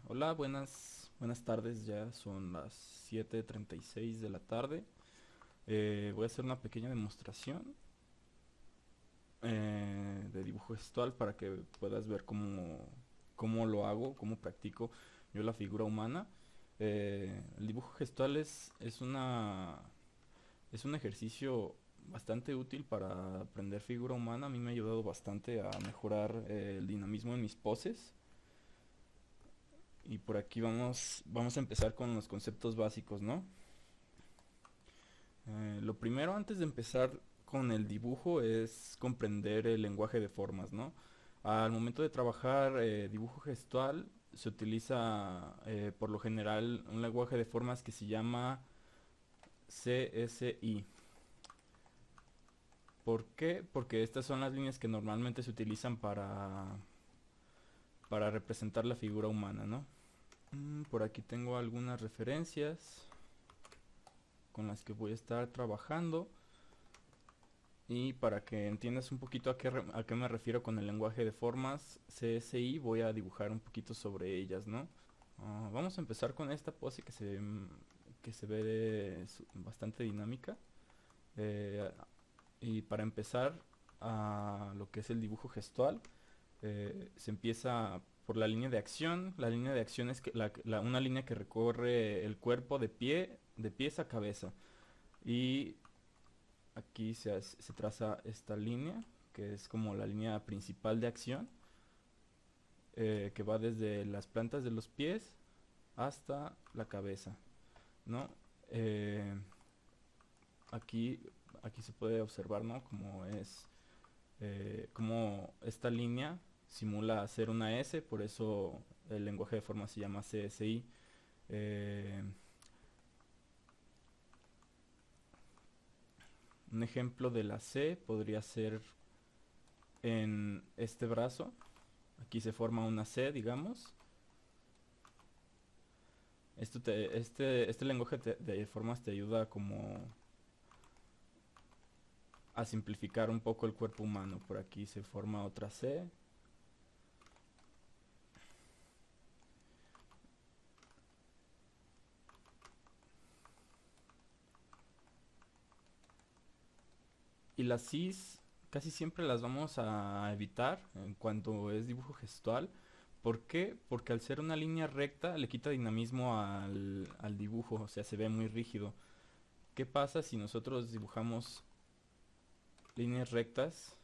Hola, buenas tardes, ya son las 7:36 de la tarde. Voy a hacer una pequeña demostración de dibujo gestual para que puedas ver cómo lo hago, cómo practico yo la figura humana. El dibujo gestual es un ejercicio bastante útil para aprender figura humana. A mí me ha ayudado bastante a mejorar el dinamismo en mis poses. Y por aquí vamos a empezar con los conceptos básicos, ¿no? Lo primero antes de empezar con el dibujo es comprender el lenguaje de formas, ¿no? Al momento de trabajar dibujo gestual se utiliza por lo general un lenguaje de formas que se llama CSI. ¿Por qué? Porque estas son las líneas que normalmente se utilizan para representar la figura humana, ¿no? Por aquí tengo algunas referencias con las que voy a estar trabajando. Y para que entiendas un poquito a qué me refiero con el lenguaje de formas CSI, voy a dibujar un poquito sobre ellas, ¿no? Vamos a empezar con esta pose que se ve bastante dinámica. Eh, y para empezar a lo que es el dibujo gestual, se empieza por la línea de acción. La línea de acción es una línea que recorre el cuerpo de pies a cabeza. Y aquí se traza esta línea, que es como la línea principal de acción, que va desde las plantas de los pies hasta la cabeza, ¿no? Eh, aquí, aquí se puede observar, ¿no? Como esta línea simula hacer una S, por eso el lenguaje de forma se llama CSI. Eh, un ejemplo de la C podría ser en este brazo. Aquí se forma una C, digamos. Este lenguaje de formas te ayuda como a simplificar un poco el cuerpo humano. Por aquí se forma otra C. Y las Cs casi siempre las vamos a evitar en cuanto es dibujo gestual. ¿Por qué? Porque al ser una línea recta le quita dinamismo al dibujo, o sea, se ve muy rígido. ¿Qué pasa si nosotros dibujamos líneas rectas?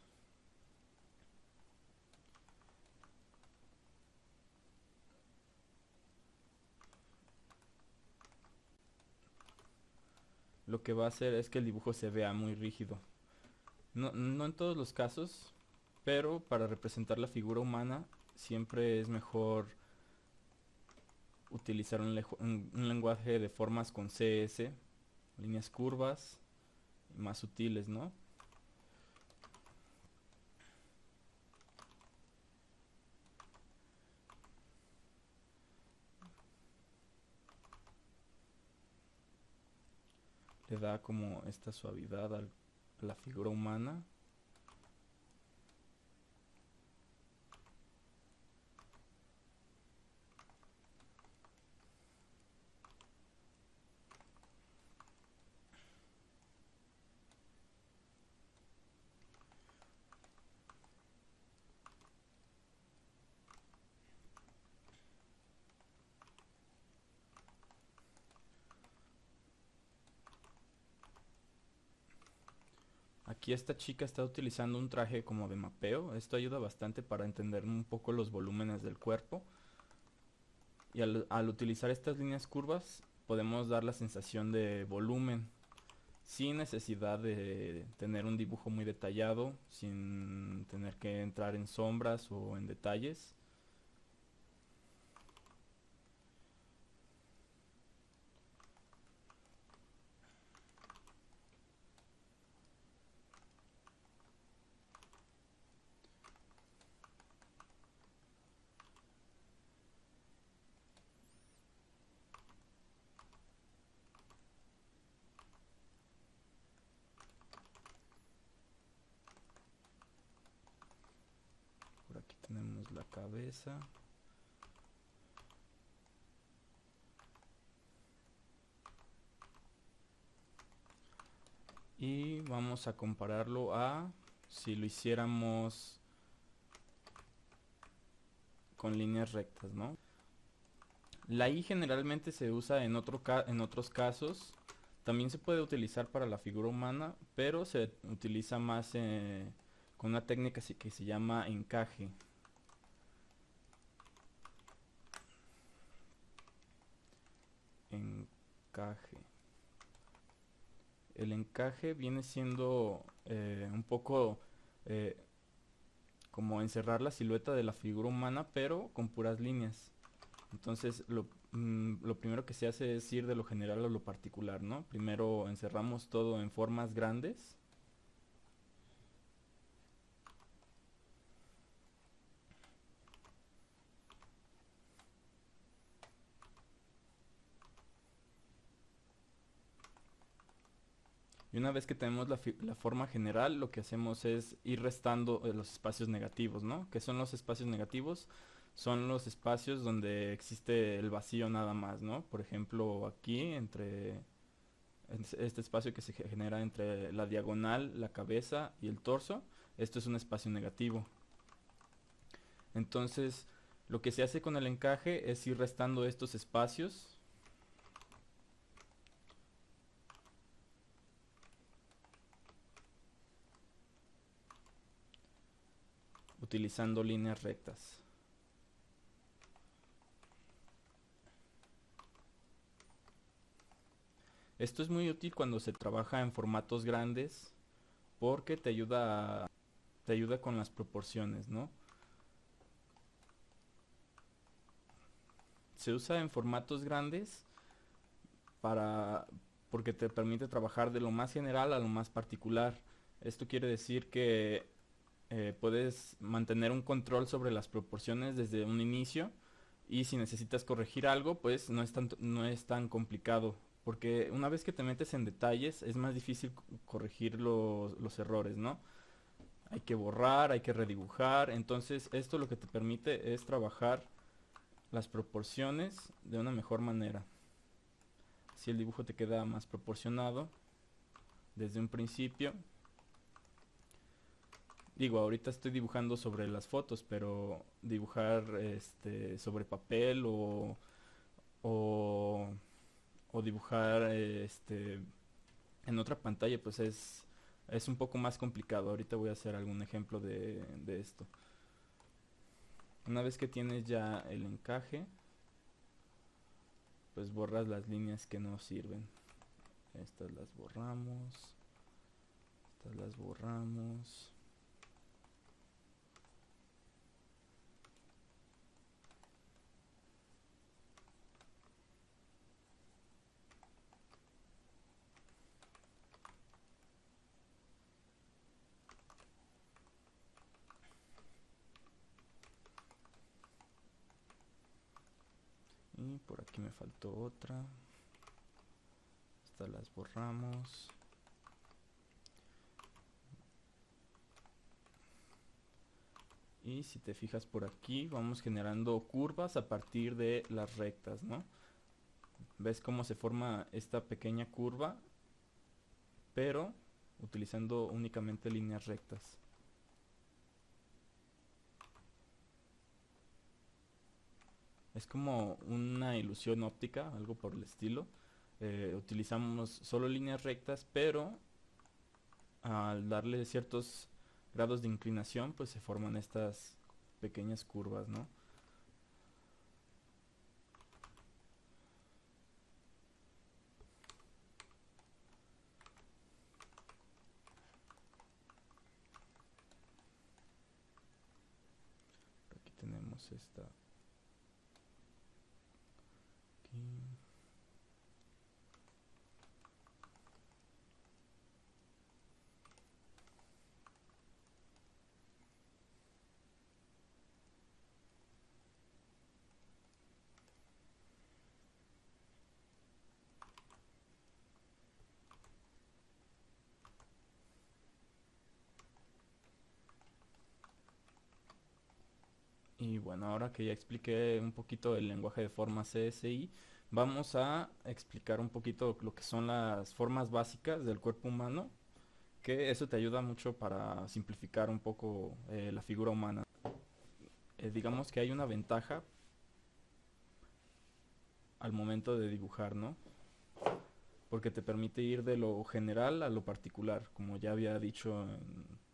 Lo que va a hacer es que el dibujo se vea muy rígido. No en todos los casos, pero para representar la figura humana siempre es mejor utilizar un lenguaje de formas con CS, líneas curvas, más sutiles, ¿no? Le da como esta suavidad a la figura humana. Aquí esta chica está utilizando un traje como de mapeo. Esto ayuda bastante para entender un poco los volúmenes del cuerpo. Y al utilizar estas líneas curvas podemos dar la sensación de volumen sin necesidad de tener un dibujo muy detallado, sin tener que entrar en sombras o en detalles. Por aquí tenemos la cabeza. y vamos a compararlo a si lo hiciéramos con líneas rectas, ¿no? La I generalmente se usa en otros casos. También se puede utilizar para la figura humana, pero se utiliza más con una técnica que se llama encaje. Encaje. El encaje viene siendo un poco eh, como encerrar la silueta de la figura humana, pero con puras líneas. Entonces lo primero que se hace es ir de lo general a lo particular, ¿no? Primero encerramos todo en formas grandes. Y una vez que tenemos la forma general, lo que hacemos es ir restando los espacios negativos, ¿no? ¿Qué son los espacios negativos? Son los espacios donde existe el vacío nada más, ¿no? Por ejemplo, aquí entre este espacio que se genera entre la diagonal, la cabeza y el torso, esto es un espacio negativo. Entonces, lo que se hace con el encaje es ir restando estos espacios utilizando líneas rectas. Esto es muy útil cuando se trabaja en formatos grandes porque te ayuda con las proporciones, ¿no? Se usa en formatos grandes para porque te permite trabajar de lo más general a lo más particular. Esto quiere decir que puedes mantener un control sobre las proporciones desde un inicio y si necesitas corregir algo, pues no es tan complicado. Porque una vez que te metes en detalles es más difícil corregir los errores, ¿no? Hay que borrar, hay que redibujar. Entonces esto lo que te permite es trabajar las proporciones de una mejor manera. Si el dibujo te queda más proporcionado desde un principio. Digo, ahorita estoy dibujando sobre las fotos, pero dibujar sobre papel o, o dibujar en otra pantalla, pues es un poco más complicado. Ahorita voy a hacer algún ejemplo de esto. Una vez que tienes ya el encaje, pues borras las líneas que no sirven. Estas las borramos. Estas las borramos. Y por aquí me faltó otra. Estas las borramos. Y si te fijas por aquí, vamos generando curvas a partir de las rectas, ¿no? ¿Ves cómo se forma esta pequeña curva? Pero utilizando únicamente líneas rectas. Es como una ilusión óptica, algo por el estilo. Utilizamos solo líneas rectas, pero al darle ciertos grados de inclinación, pues se forman estas pequeñas curvas, ¿no? Aquí tenemos esta. Aquí. Y bueno, ahora que ya expliqué un poquito el lenguaje de formas CSI, vamos a explicar un poquito lo que son las formas básicas del cuerpo humano. que eso te ayuda mucho para simplificar un poco la figura humana. Digamos que hay una ventaja al momento de dibujar, ¿no? Porque te permite ir de lo general a lo particular, como ya había dicho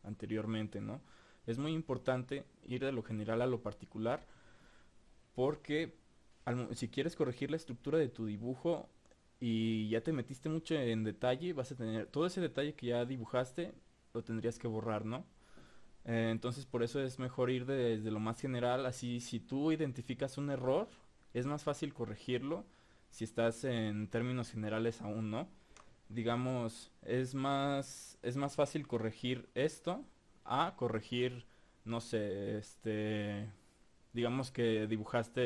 anteriormente, ¿no? Es muy importante ir de lo general a lo particular porque si quieres corregir la estructura de tu dibujo y ya te metiste mucho en detalle, vas a tener todo ese detalle que ya dibujaste, lo tendrías que borrar, ¿no? Entonces por eso es mejor ir desde lo más general, así si tú identificas un error, es más fácil corregirlo si estás en términos generales aún, ¿no? Digamos, es más fácil corregir esto a corregir, no sé, digamos que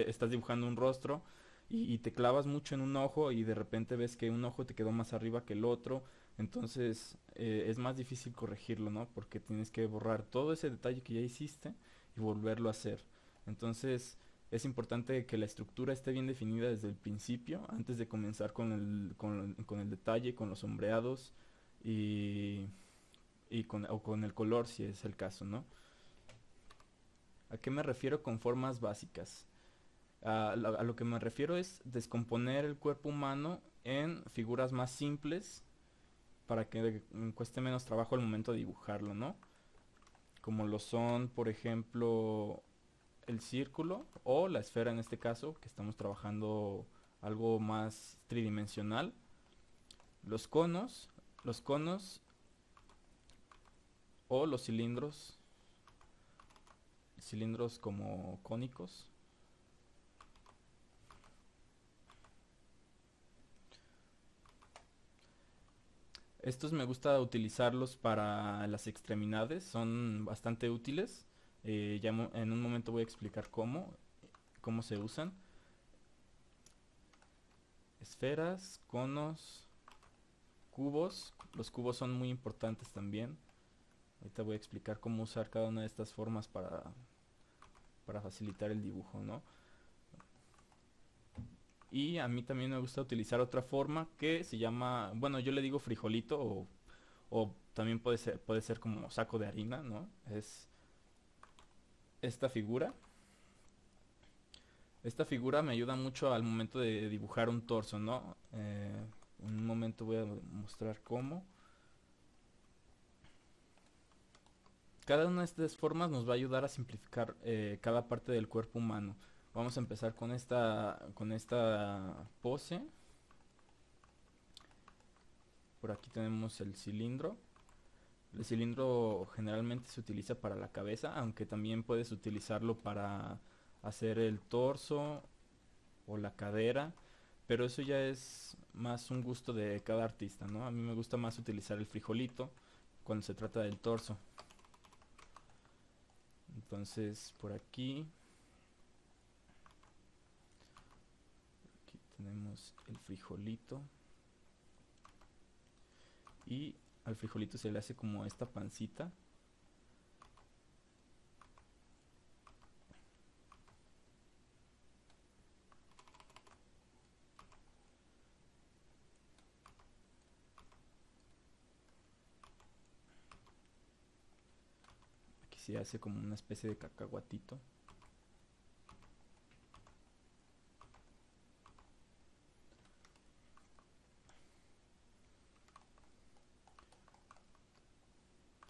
estás dibujando un rostro y te clavas mucho en un ojo y de repente ves que un ojo te quedó más arriba que el otro, entonces es más difícil corregirlo, ¿no? Porque tienes que borrar todo ese detalle que ya hiciste y volverlo a hacer. Entonces es importante que la estructura esté bien definida desde el principio, antes de comenzar con el detalle, con los sombreados y, o con el color si es el caso, ¿no? ¿A qué me refiero con formas básicas? A lo que me refiero es descomponer el cuerpo humano en figuras más simples para que cueste menos trabajo al momento de dibujarlo, ¿no? Como lo son, por ejemplo, el círculo o la esfera en este caso, que estamos trabajando algo más tridimensional. Los conos o los cilindros como cónicos. Estos me gusta utilizarlos para las extremidades, son bastante útiles. En un momento voy a explicar cómo se usan. Esferas, conos, cubos. Los cubos son muy importantes también. Ahorita voy a explicar cómo usar cada una de estas formas para facilitar el dibujo, ¿no? Y a mí también me gusta utilizar otra forma que se llama, bueno, yo le digo frijolito o también puede ser como saco de harina, ¿no? Es esta figura. Esta figura me ayuda mucho al momento de dibujar un torso, ¿no? En un momento voy a mostrar cómo. Cada una de estas formas nos va a ayudar a simplificar cada parte del cuerpo humano. Vamos a empezar con esta pose. Por aquí tenemos el cilindro. El cilindro generalmente se utiliza para la cabeza, aunque también puedes utilizarlo para hacer el torso o la cadera, pero eso ya es más un gusto de cada artista, ¿no? A mí me gusta más utilizar el frijolito cuando se trata del torso. Entonces aquí tenemos el frijolito y al frijolito se le hace como esta pancita. Aquí se hace como una especie de cacahuatito.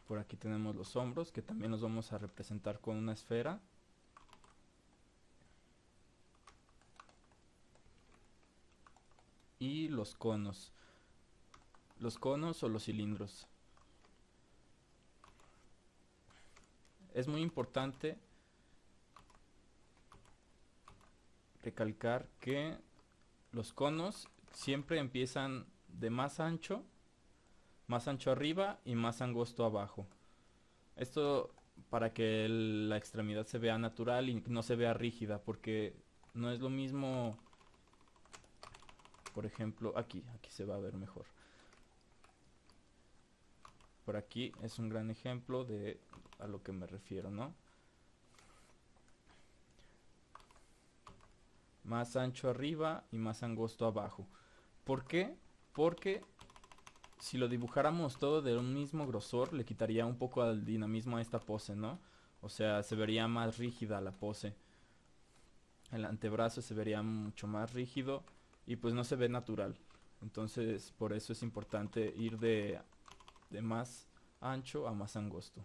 Por aquí tenemos los hombros, que también los vamos a representar con una esfera. Y los conos. Los conos o los cilindros. Es muy importante recalcar que los conos siempre empiezan de más ancho arriba y más angosto abajo. Esto para que la extremidad se vea natural y no se vea rígida, porque no es lo mismo, por ejemplo, aquí se va a ver mejor. Por aquí es un gran ejemplo de a lo que me refiero, ¿no? Más ancho arriba y más angosto abajo. ¿Por qué? Porque Si lo dibujáramos todo de un mismo grosor, le quitaría un poco al dinamismo a esta pose, ¿no? O sea, se vería más rígida la pose. El antebrazo se vería mucho más rígido y pues no se ve natural. Entonces, por eso es importante ir de más ancho a más angosto.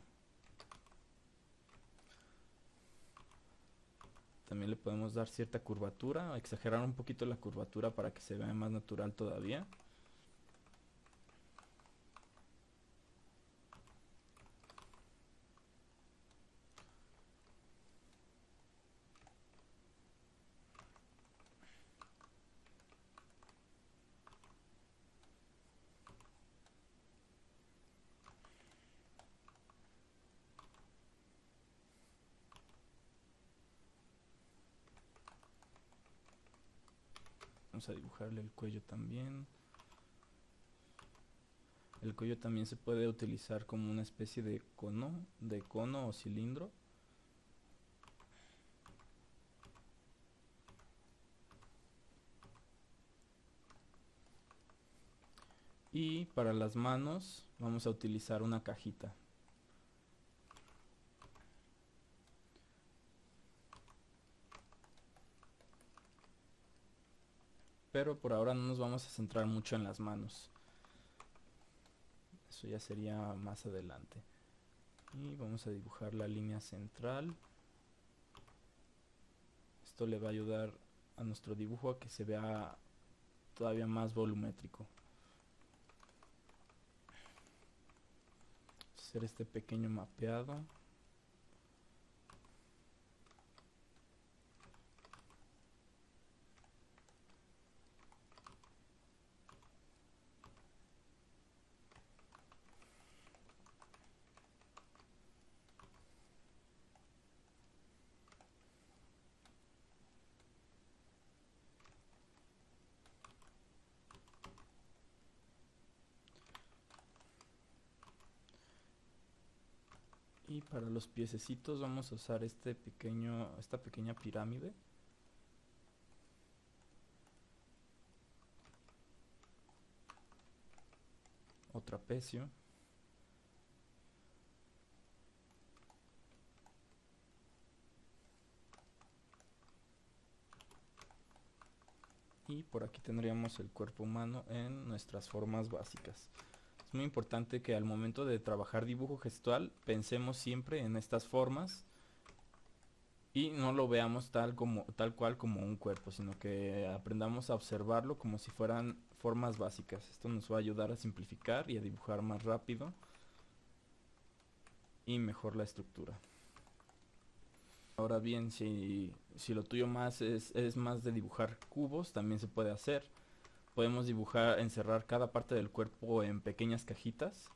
También le podemos dar cierta curvatura, exagerar un poquito la curvatura para que se vea más natural todavía. Vamos a dibujarle el cuello también. El cuello también se puede utilizar como una especie de cono o cilindro. Y para las manos vamos a utilizar una cajita. Pero por ahora no nos vamos a centrar mucho en las manos. Eso ya sería más adelante. Y vamos a dibujar la línea central. Esto le va a ayudar a nuestro dibujo a que se vea todavía más volumétrico. Hacer este pequeño mapeado. Y para los piececitos vamos a usar esta pequeña pirámide. O trapecio. Y por aquí tendríamos el cuerpo humano en nuestras formas básicas. Es muy importante que al momento de trabajar dibujo gestual pensemos siempre en estas formas y no lo veamos tal cual como un cuerpo, sino que aprendamos a observarlo como si fueran formas básicas. Esto nos va a ayudar a simplificar y a dibujar más rápido y mejor la estructura. Ahora bien, si lo tuyo más es más de dibujar cubos, también se puede hacer. Podemos encerrar cada parte del cuerpo en pequeñas cajitas.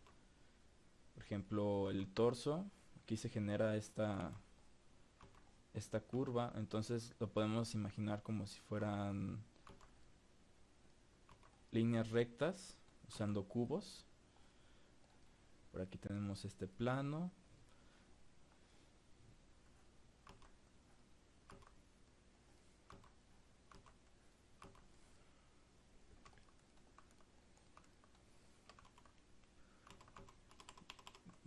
Por ejemplo, el torso. Aquí se genera esta curva. Entonces lo podemos imaginar como si fueran líneas rectas usando cubos. Por aquí tenemos este plano.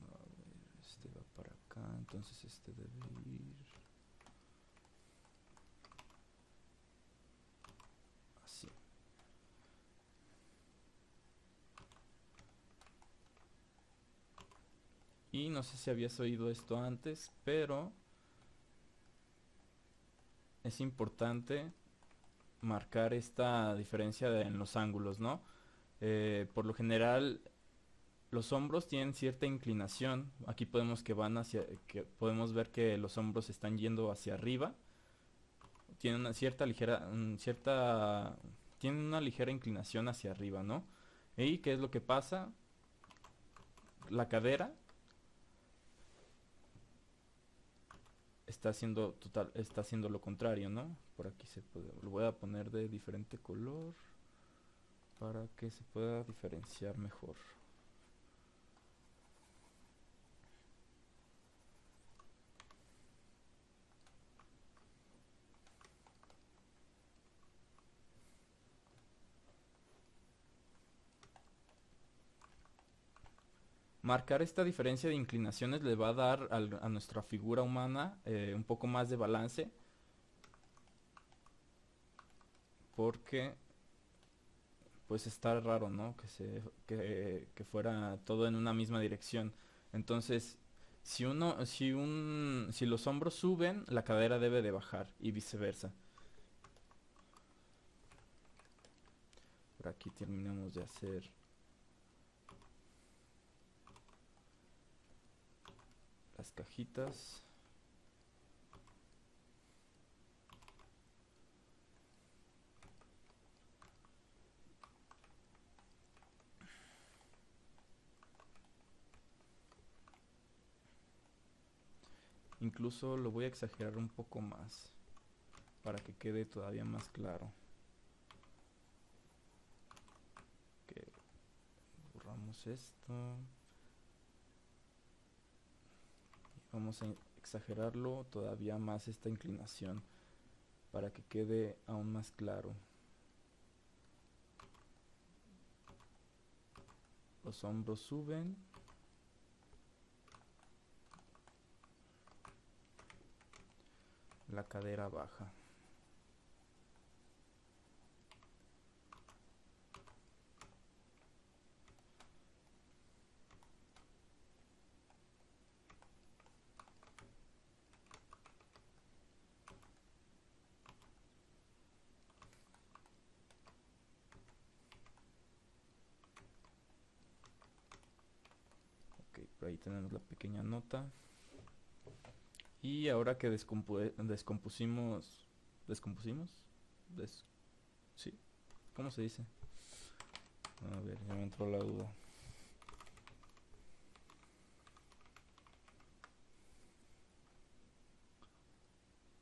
A ver, este va para acá, entonces este debe ir así. Y no sé si habías oído esto antes, pero es importante marcar esta diferencia en los ángulos, ¿no? Por lo general los hombros tienen cierta inclinación. Aquí podemos ver que los hombros están yendo hacia arriba. Tienen tienen una ligera inclinación hacia arriba, ¿no? ¿Y qué es lo que pasa? La cadera está haciendo lo contrario, ¿no? Por aquí lo voy a poner de diferente color para que se pueda diferenciar mejor. Marcar esta diferencia de inclinaciones le va a dar a nuestra figura humana un poco más de balance, porque pues está raro, ¿no? Que fuera todo en una misma dirección. Entonces, si los hombros suben, la cadera debe de bajar y viceversa. Por aquí terminamos de hacer las cajitas. Incluso lo voy a exagerar un poco más para que quede todavía más claro. Que borramos esto. Vamos a exagerarlo todavía más esta inclinación para que quede aún más claro. Los hombros suben. La cadera baja. Ok, por ahí tenemos la pequeña nota. Y ahora que descompusimos... ¿Descompusimos? Sí, ¿cómo se dice? A ver, ya me entró la duda.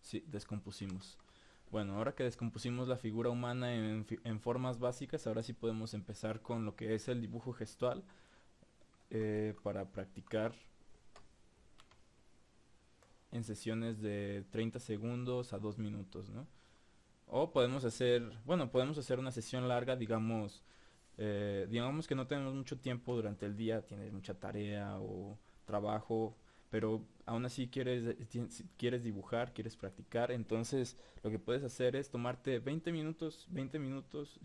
Sí, descompusimos. Bueno, ahora que descompusimos la figura humana en formas básicas, ahora sí podemos empezar con lo que es el dibujo gestual para practicar en sesiones de 30 segundos a 2 minutos, ¿no? O podemos hacer, bueno, podemos hacer una sesión larga, digamos que no tenemos mucho tiempo durante el día, tienes mucha tarea o trabajo, pero aún así quieres dibujar, quieres practicar, entonces lo que puedes hacer es tomarte 20 minutos,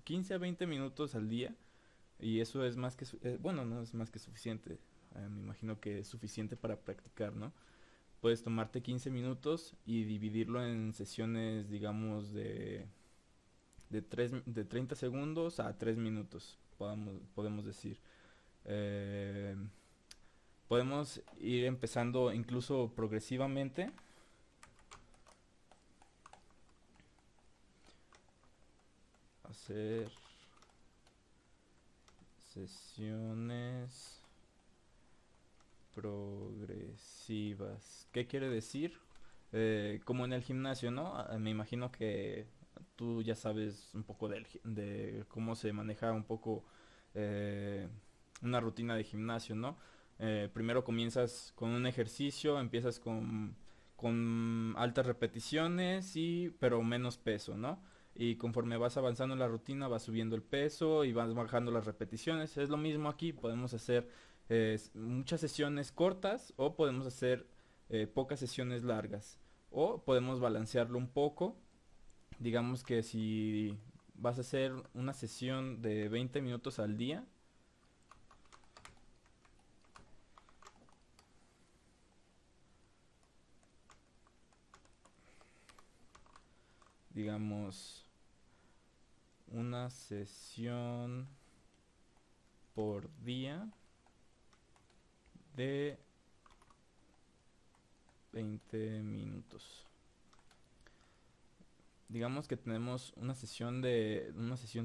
15 a 20 minutos al día, y eso es más que, bueno, no es más que suficiente, me imagino que es suficiente para practicar, ¿no? Puedes tomarte 15 minutos y dividirlo en sesiones, digamos, de 30 segundos a 3 minutos, podemos decir. Eh, Podemos ir empezando incluso progresivamente. Hacer sesiones progresivas. ¿Qué quiere decir? Como en el gimnasio, ¿no? Me imagino que tú ya sabes un poco de cómo se maneja un poco eh, una rutina de gimnasio, ¿no? Primero comienzas con un ejercicio, empiezas con altas repeticiones pero menos peso, ¿no? Y conforme vas avanzando en la rutina vas subiendo el peso y vas bajando las repeticiones. Es lo mismo aquí, podemos hacer muchas sesiones cortas o podemos hacer pocas sesiones largas o podemos balancearlo un poco. Digamos que si vas a hacer una sesión de 20 minutos al día, digamos una sesión por día de 20 minutos. Digamos que tenemos una sesión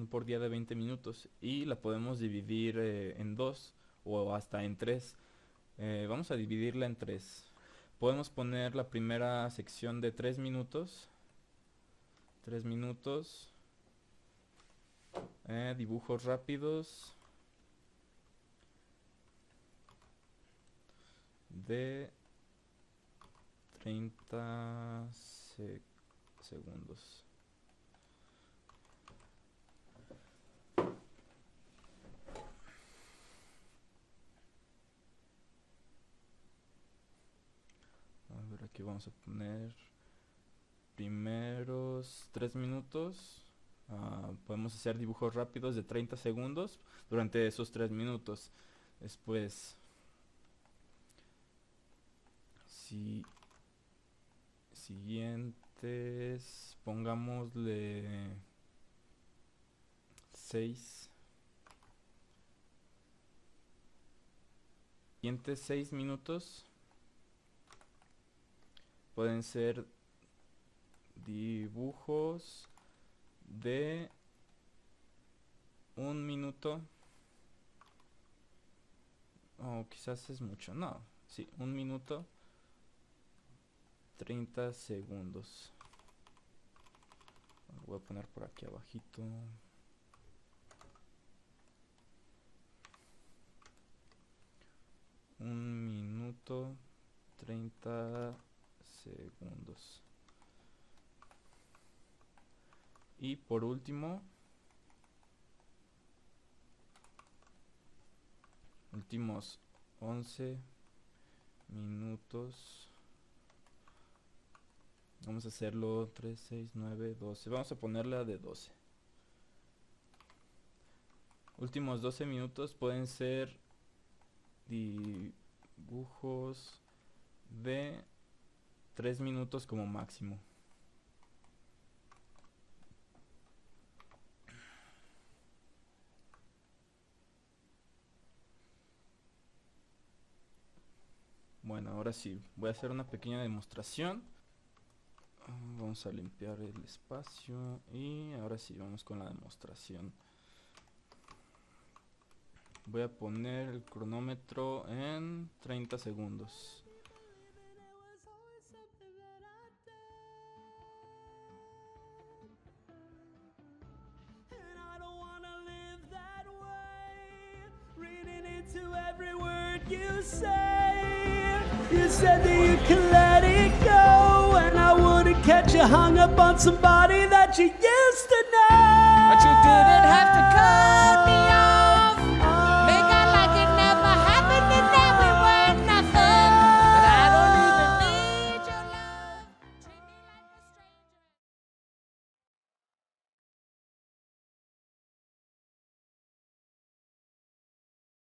por día de 20 minutos y la podemos dividir en dos o hasta en tres. Vamos a dividirla en tres. Podemos poner la primera sección de 3 minutos. 3 minutos. Dibujos rápidos de 30 segundos. vamos a poner primeros 3 minutos. Podemos hacer dibujos rápidos de 30 segundos durante esos 3 minutos. Después, siguientes, pongámosle 6. Siguientes 6 minutos pueden ser dibujos de 1 minuto, o quizás es mucho, no, sí, 1 minuto 30 segundos. Lo voy a poner por aquí abajito. Un minuto 30 segundos. Y por último, últimos 11 minutos. Vamos a hacerlo 3, 6, 9, 12. Vamos a ponerle a de 12. Últimos 12 minutos pueden ser dibujos de 3 minutos como máximo. Bueno, ahora sí, voy a hacer una pequeña demostración. Vamos a limpiar el espacio y ahora sí, vamos con la demostración. Voy a poner el cronómetro en 30 segundos. You said that you could let it go, and I wouldn't catch you hung up on somebody that you used to know. But you didn't have to cut me